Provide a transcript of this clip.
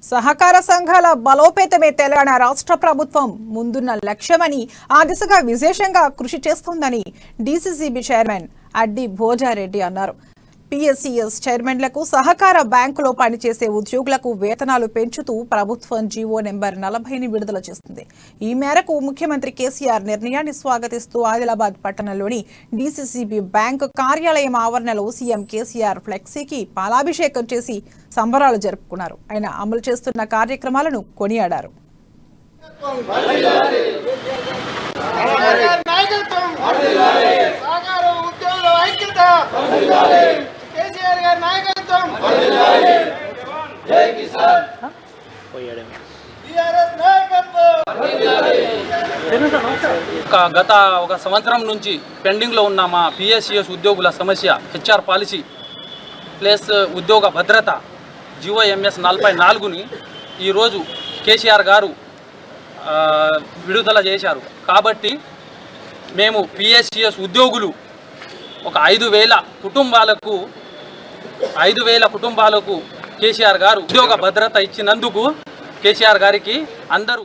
సహకార సంఘాల బలోపేతమే తెలంగాణ రాష్ట్ర ప్రభుత్వం ముందున్న లక్ష్యమని ఆ దిశగా విశేషంగా కృషి చేస్తోందని డీసీసీబీ చైర్మన్ అడ్డి భోజారెడ్డి అన్నారు. పీఎస్సీఎస్ చైర్మన్లకు సహకార బ్యాంకులో పనిచేసే ఉద్యోగులకు వేతనాలు పెంచుతూ ప్రభుత్వం జీవో నెంబర్ 40ని విడుదల చేస్తుంది. ఈ మేరకు ముఖ్యమంత్రి కేసీఆర్ నిర్ణయాన్ని స్వాగతిస్తూ ఆదిలాబాద్ పట్టణంలోని డీసీసీబీ బ్యాంకు కార్యాలయం ఆవరణలో సీఎం కేసీఆర్ ఫ్లెక్సీకి పాలాభిషేకం చేసి సంబరాలు జరుపుకున్నారు. ఆయన అమలు చేస్తున్న కార్యక్రమాలను కొనియాడారు. గత ఒక సంవత్సరం నుంచి పెండింగ్లో ఉన్న మా పిఎస్సిఎస్ ఉద్యోగుల సమస్య హెచ్ఆర్ పాలసీ ప్లస్ ఉద్యోగ భద్రత జీఓఎంఎస్ 44ని ఈరోజు కేసీఆర్ గారు విడుదల చేశారు. కాబట్టి మేము పిఎస్సిఎస్ ఉద్యోగులు ఒక 5,000 కుటుంబాలకు కేసీఆర్ గారు ఉద్యోగ భద్రత ఇచ్చినందుకు కేసీఆర్ గారికి అందరూ